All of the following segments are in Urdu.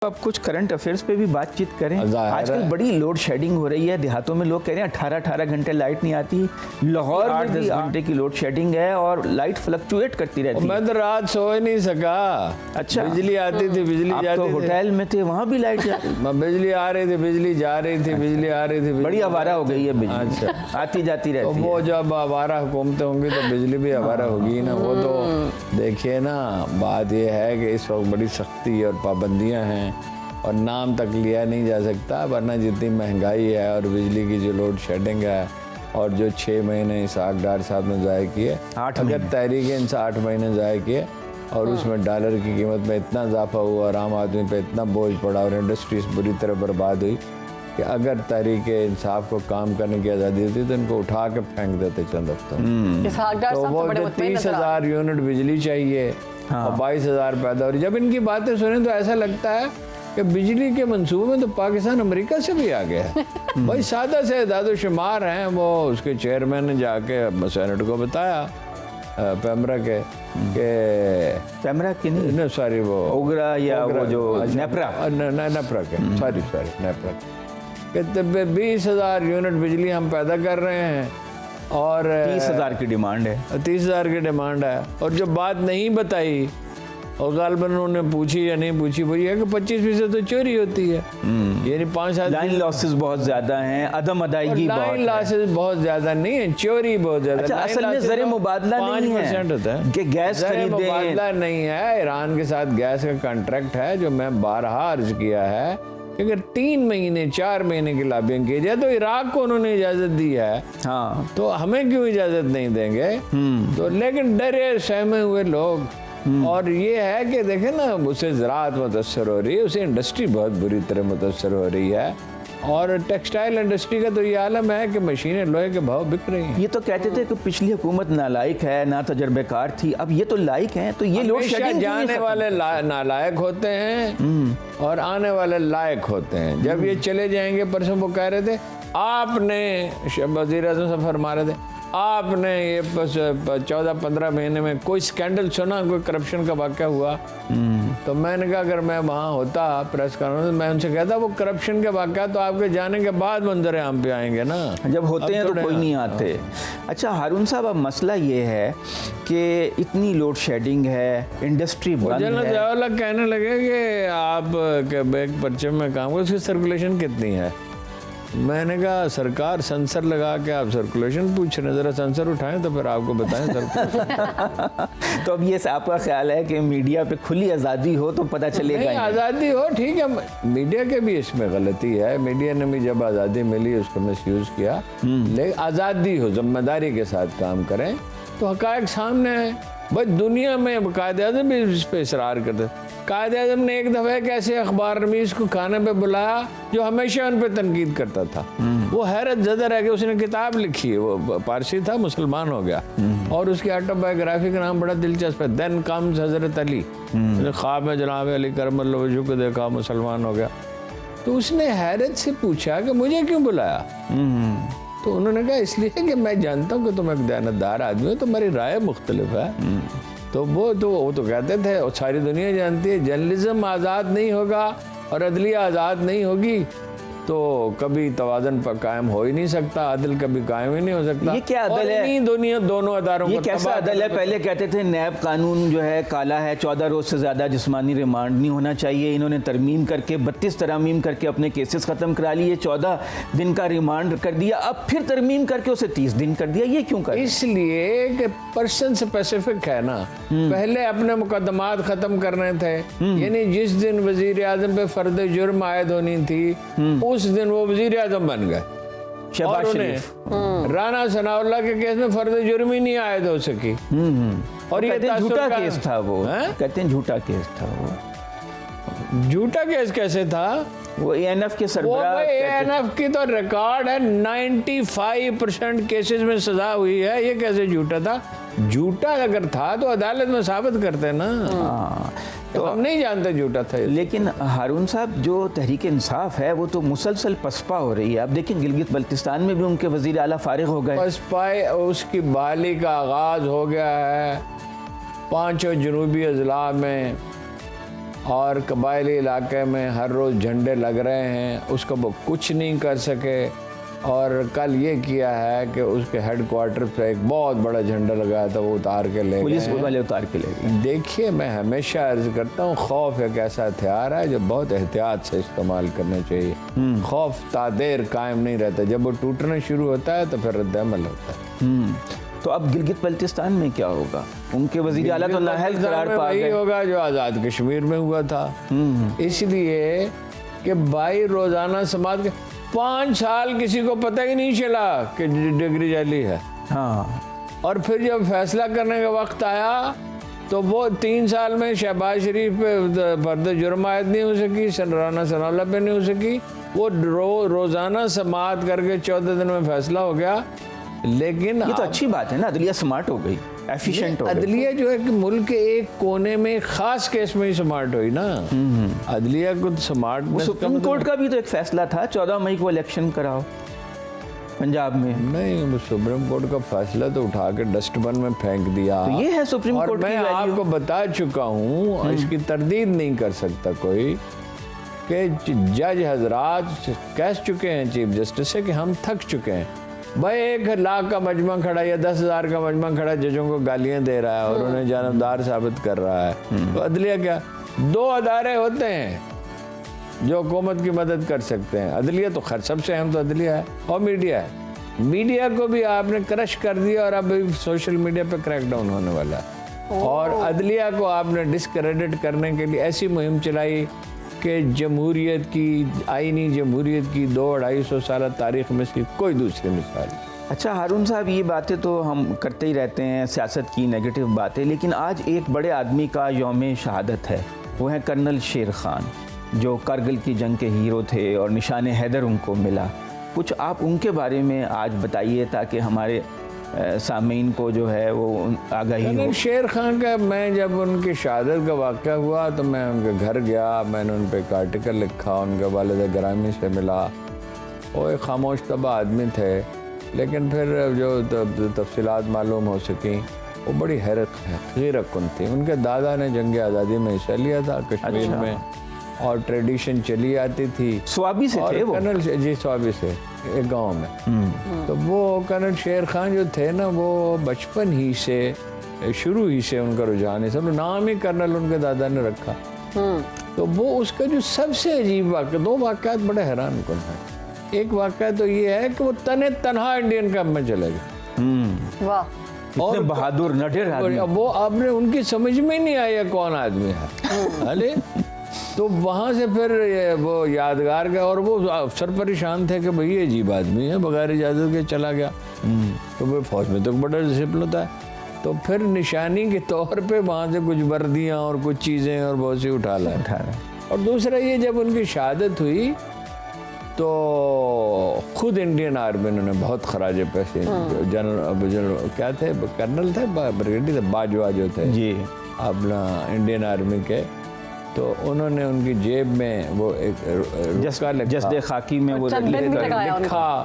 اب کچھ کرنٹ افیئرس پہ بھی بات چیت کریں. آج کل بڑی لوڈ شیڈنگ ہو رہی ہے دیہاتوں میں. لوگ کہہ رہے ہیں 18 گھنٹے لائٹ نہیں آتی. لاہور میں 10 گھنٹے کی لوڈ شیڈنگ ہے اور لائٹ فلکچویٹ کرتی رہتی ہے. میں تو رات سو ہی نہیں سکا. اچھا, بجلی آتی تھی, بجلی جاتی تھی. ہوٹل میں تھے, وہاں بھی لائٹ جاتی. بجلی آ رہی تھی, بجلی جا رہی تھی, بجلی آ رہی تھی. بڑی آوارہ ہو گئی ہے بجلی, آتی جاتی رہتی ہے. وہ جب آوارہ حکومتیں ہوں گی تو بجلی بھی آوارہ ہوگی نا. وہ تو دیکھیے نا, بات یہ ہے کہ اس وقت بڑی سختی اور پابندیاں ہیں اور نام تک لیا نہیں جا سکتا, ورنہ جتنی مہنگائی ہے اور بجلی کی جو لوڈ شیڈنگ ہے اور جو 6 مہینے اسحاق ڈار صاحب نے ضائع کیے, اگر تحریک انصاف 8 مہینے ضائع کیے اور اس میں ڈالر کی قیمت میں اتنا اضافہ ہوا اور عام آدمی پہ اتنا بوجھ پڑا اور انڈسٹریز بری طرح برباد ہوئی کہ اگر تحریک انصاف کو کام کرنے کی آزادی ہوتی تو ان کو اٹھا کے پھینک دیتے چند ہفتوں. تو وہ 30,000 یونٹ بجلی چاہیے اور 22,000 پیدا ہو رہی. جب ان کی باتیں سنیں تو ایسا لگتا ہے کہ بجلی کے منصوبے میں تو پاکستان امریکہ سے بھی آ گیا ہے. بھائی سادہ سے اعداد و شمار ہیں. وہ اس کے چیئرمین نے جا کے سینٹ کو بتایا پیمرا کے کہ پیمرا کی نہیں سوری وہ اوگرا یا وہ جو نیپرا کے سوری نیپرا کہ 20,000 یونٹ بجلی ہم پیدا کر رہے ہیں اور 30,000 کی ڈیمانڈ ہے. 30,000 کی ڈیمانڈ ہے. اور جو بات نہیں بتائی اور غالباً انہوں نے پوچھی یا نہیں پوچھی, وہ یہ ہے کہ 25% تو چوری ہوتی ہے. یعنی 5 سال لائن لاسز بہت زیادہ ہیں, عدم ادائیگی بہت ہے. لائن لاسز بہت زیادہ نہیں ہیں, چوری بہت زیادہ. اچھا, اصل میں زر مبادلہ نہیں ہے 5% ہوتا ہے کہ گیس خریدیں. مبادلہ نہیں ہے. ایران کے ساتھ گیس کا کانٹریکٹ ہے جو میں بارہا عرض کیا ہے کہ اگر 3 مہینے 4 مہینے کی لابنگ کی جائے تو عراق کو انہوں نے اجازت دی ہے, ہاں تو ہمیں کیوں اجازت نہیں دیں گے. تو لیکن ڈرے سہمے ہوئے لوگ. اور یہ ہے کہ دیکھیں نا, اسے زراعت متاثر ہو رہی ہے, اسے انڈسٹری بہت بری طرح متاثر ہو رہی ہے, اور ٹیکسٹائل انڈسٹری کا تو یہ عالم ہے کہ مشینیں لوہے کے بھاؤ بک رہی ہیں. یہ تو کہتے تھے کہ پچھلی حکومت نالائق ہے, نہ تجربے کار تھی, اب یہ تو لائق ہیں. تو یہ لوڈ شیڈنگ جانے والے نالائق ہوتے ہیں اور آنے والے لائق ہوتے ہیں. جب یہ چلے جائیں گے, پرسوں وہ کہہ رہے تھے آپ نے, وزیر اعظم سے فرما رہے تھے آپ نے یہ 14-15 مہینے میں کوئی سکینڈل سنا, کوئی کرپشن کا واقعہ ہوا؟ تو میں نے کہا اگر میں وہاں ہوتا پریس کانفرنس میں ان سے کہتا وہ کرپشن کے واقعہ تو آپ کے جانے کے بعد منظر عام پہ آئیں گے نا, جب ہوتے ہیں تو کوئی نہیں آتے. اچھا ہارون صاحب, اب مسئلہ یہ ہے کہ اتنی لوڈ شیڈنگ ہے, انڈسٹری بند ہے. جنرل ضیاء الحق کہنے لگے کہ آپ ایک پرچم میں کام کرو, اس کی سرکولیشن کتنی ہے؟ میں نے کہا سرکار سنسر لگا کے آپ سرکولیشن پوچھ رہے ہیں, ذرا سنسر اٹھائیں تو پھر آپ کو بتائیں سرکولیشن. تو اب یہ آپ کا خیال ہے کہ میڈیا پہ کھلی آزادی ہو تو پتہ چلے گا. آزادی ہو ٹھیک ہے, میڈیا کے بھی اس میں غلطی ہے. میڈیا نے بھی جب آزادی ملی اس کو مس یوز کیا, لیکن آزادی ہو, ذمہ داری کے ساتھ کام کریں تو حقائق سامنے ہے. بس دنیا میں قائد اعظم بھی اس پہ اصرار کرتے. قائد اعظم نے ایک دفعہ ایک ایسے اخبار رمیز کو کھانے پہ بلایا جو ہمیشہ ان پہ تنقید کرتا تھا. وہ حیرت زدہ رہ کے اس نے کتاب لکھی, وہ پارسی تھا, مسلمان ہو گیا, اور اس کی آٹو بایوگرافی کا نام بڑا دلچسپ ہے, دین کمز حضرت علی. خواب میں جناب علی کرم اللہ وجہہ کو دیکھا, مسلمان ہو گیا. تو اس نے حیرت سے پوچھا کہ مجھے کیوں بلایا؟ تو انہوں نے کہا اس لیے کہ میں جانتا ہوں کہ تم ایک دیانتدار آدمی ہو, تمہاری رائے مختلف ہے. تو وہ تو کہتے تھے, اور ساری دنیا جانتی ہے, جرنلزم آزاد نہیں ہوگا اور عدلیہ آزاد نہیں ہوگی تو کبھی توازن پر قائم ہو ہی نہیں سکتا, عدل کبھی قائم ہی نہیں ہو سکتا. یہ کیا عدل ہے؟ دونوں اداروں یہ کیسا عدل ہے؟ پہلے کہتے تھے نیب قانون جو ہے کالا ہے, 14 روز سے زیادہ جسمانی ریمانڈ نہیں ہونا چاہیے. انہوں نے ترمیم کر کے 32 ترامیم کر کے اپنے کیسز ختم کرا لیے, 14 دن کا ریمانڈ کر دیا, اب پھر ترمیم کر کے اسے 30 دن کر دیا. یہ کیوں کر؟ اس لیے کہ پرسن اسپیسیفک ہے نا. پہلے اپنے مقدمات ختم کرنے تھے, یعنی جس دن وزیر اعظم پہ فرد جرم عائد ہونی تھی اس دن وہ وزیر اعظم بن گئے. شہباز شریف, رانا ثناء اللہ کے کیس میں فرد جرم ہی نہیں عائد ہو سکی, اور یہ جھوٹا کیس تھا. وہ کہتے ہیں جھوٹا کیس تھا. وہ جھوٹا کیس کیسے تھا؟ وہ اے این ایف کے سربراہ, اے این ایف کی تو ریکارڈ ہے 95% کیسز میں سزا ہوئی ہے. یہ کیسے جھوٹا تھا؟ جھوٹا اگر تھا تو عدالت میں ثابت کرتے نا. تو ہم نہیں جانتے جھوٹا تھا. لیکن ہارون صاحب, جو تحریک انصاف ہے وہ تو مسلسل پسپا ہو رہی ہے. آپ دیکھیں گلگت بلتستان میں بھی ان کے وزیر اعلیٰ فارغ ہو گئے. پسپائے اس کی بحالی کا آغاز ہو گیا ہے 5 جنوبی اضلاع میں. اور قبائلی علاقے میں ہر روز جھنڈے لگ رہے ہیں، اس کا وہ کچھ نہیں کر سکے، اور کل یہ کیا ہے کہ اس کے ہیڈ کوارٹر پہ ایک بہت بڑا جھنڈا لگایا تھا، وہ اتار کے لے پولیس گئے والے اتار کے لے گئے۔ دیکھیے میں ہمیشہ عرض کرتا ہوں، خوف ایک ایسا ہتھیار ہے جو بہت احتیاط سے استعمال کرنا چاہیے۔ خوف تعدیر قائم نہیں رہتا، جب وہ ٹوٹنا شروع ہوتا ہے تو پھر رد عمل ہوتا ہے۔ تو اب گلگت بلتستان میں کیا ہوگا؟ ان کے وزیر اعلیٰ تو نااہل قرار پا وہی گئے۔ ہوگا جو آزاد کشمیر میں ہوا تھا، اس لیے کہ بھائی روزانہ سماعت کے 5 سال کسی کو پتہ ہی نہیں چلا کہ ڈگری جعلی ہے، ہاں، اور پھر جب فیصلہ کرنے کا وقت آیا تو وہ 3 سال میں شہباز شریف پہ فرد جرم عائد نہیں ہو سکی، رانا ثناء اللہ پہ نہیں ہو سکی، وہ روزانہ سماعت کر کے 14 دن میں فیصلہ ہو گیا۔ لیکن یہ تو اچھی بات ہے نا، عدلیہ سمارٹ ہو گئی، ایفیشنٹ ہو گئی۔ عدلیہ جو ہے کہ ملک کے ایک کونے میں خاص کیس میں ہی سمارٹ ہوئی نا، عدلیہ کو سمارٹ۔ سپریم کورٹ کا بھی تو ایک فیصلہ تھا 14 مئی کو الیکشن کراؤ پنجاب میں۔ نہیں، سپریم کورٹ کا فیصلہ تو اٹھا کے ڈسٹ بن میں پھینک دیا۔ تو یہ ہے سپریم اور کورٹ کی میں آپ کو بتا چکا ہوں، اس کی تردید نہیں کر سکتا کوئی، کہ جج حضرات کہہ چکے ہیں چیف جسٹس سے کہ ہم تھک چکے ہیں۔ بھائی 1 لاکھ کا مجمع کھڑا یا 10,000 کا مجمع کھڑا ججوں کو گالیاں دے رہا ہے اور انہیں جانبدار ثابت کر رہا ہے، تو عدلیہ کیا؟ 2 ادارے ہوتے ہیں جو حکومت کی مدد کر سکتے ہیں، عدلیہ تو خیر سب سے اہم تو عدلیہ ہے، اور میڈیا ہے۔ میڈیا کو بھی آپ نے کرش کر دیا، اور اب سوشل میڈیا پہ کریک ڈاؤن ہونے والا ہے، اور عدلیہ کو آپ نے ڈسکریڈٹ کرنے کے لیے ایسی مہم چلائی کہ جمہوریت کی، آئینی جمہوریت کی 200-250 سالہ تاریخ میں اس کی کوئی دوسری مثال نہیں۔ اچھا ہارون صاحب، یہ باتیں تو ہم کرتے ہی رہتے ہیں، سیاست کی نیگیٹو باتیں، لیکن آج ایک بڑے آدمی کا یوم شہادت ہے، وہ ہے کرنل شیر خان، جو کارگل کی جنگ کے ہیرو تھے اور نشان حیدر ان کو ملا۔ کچھ آپ ان کے بارے میں آج بتائیے تاکہ ہمارے سامعین کو جو ہے وہ آگاہی ہو۔ کرنل شیر خان کا، میں جب ان کی شہادت کا واقعہ ہوا تو میں ان کے گھر گیا، میں نے ان پہ ایک آرٹیکل لکھا، ان کے والد گرامی سے ملا۔ وہ ایک خاموش طبع آدمی تھے، لیکن پھر جو تفصیلات معلوم ہو سکیں وہ بڑی حیرت کن تھی۔ ان کے دادا نے جنگ آزادی میں حصہ لیا تھا کشمیر میں، اور ٹریڈیشن چلی آتی تھی۔ سوابی سے تھے وہ؟ جی سوابی سے، ایک گاؤں میں۔ تو وہ کرنل شیر خان جو تھے نا، وہ بچپن ہی سے، شروع ہی سے ان کا رجحان ہے، سب نام ہی کرنل ان کے دادا نے رکھا۔ تو وہ اس کا جو سب سے عجیب واقعہ، 2 واقعات بڑے حیران کن ہیں۔ ایک واقعہ تو یہ ہے کہ وہ تنہا انڈین کیمپ میں چلے گئے۔ واہ، اور بہادر نڈر آدمی۔ وہ آپ نے ان کی سمجھ میں نہیں آیا کون آدمی ہے۔ تو وہاں سے پھر وہ یادگار گیا، اور وہ افسر پریشان تھے کہ بھئی یہ عجیب آدمی ہے، بغیر اجازت کے چلا گیا۔ تو وہ فوج میں تو بڑا ڈسپلن ہوتا ہے، تو پھر نشانی کے طور پہ وہاں سے کچھ وردیاں اور کچھ چیزیں اور بہت سی اٹھا لائے۔ اور دوسرا یہ، جب ان کی شہادت ہوئی تو خود انڈین آرمی انہوں نے بہت خراج پیش، جنرل کیا تھے، کرنل تھے، بریگیڈیئر تھے، باجوہ جو تھے جی اپنا انڈین آرمی کے، تو انہوں نے ان کی جیب میں وہ ایک جسد خاکی میں وہ لکھا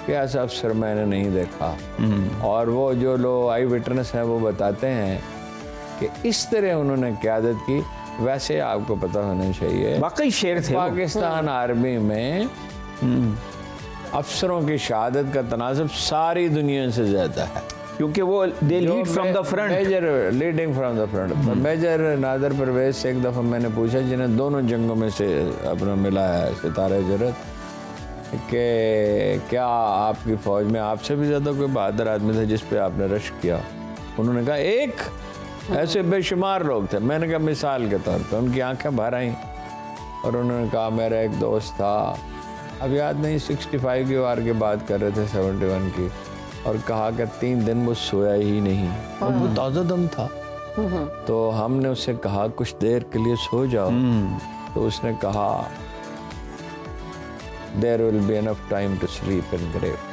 کہ ایسا افسر میں نے نہیں دیکھا۔ اور وہ جو لوگ آئی وٹنس ہیں وہ بتاتے ہیں کہ اس طرح انہوں نے قیادت کی۔ ویسے آپ کو پتہ ہونا چاہیے، واقعی شیر تھے۔ پاکستان آرمی میں افسروں کی شہادت کا تناسب ساری دنیا سے زیادہ ہے، کیونکہ وہ they lead from the front۔ Leading from the front. Major Nadir Parvez سے ایک دفعہ میں نے پوچھا، جنہیں دونوں جنگوں میں سے اپنا ملا ہے ستارہ جرت، کہ کیا آپ کی فوج میں آپ سے بھی زیادہ کوئی بہادر آدمی تھا جس پہ آپ نے رشک کیا؟ انہوں نے کہا ایک، ایسے بے شمار لوگ تھے۔ میں نے کہا مثال کے طور پہ، ان کی آنکھیں بھر آئیں، اور انہوں نے کہا میرا ایک دوست تھا، اب یاد نہیں 65 کی وار کی بات کر رہے تھے، 71 کی، اور کہا کہ 3 دن وہ سویا ہی نہیں، اور وہ تازہ دم تھا۔ تو ہم نے اس سے کہا کچھ دیر کے لیے سو جاؤ، تو اس نے کہا there will be enough time to sleep in grave۔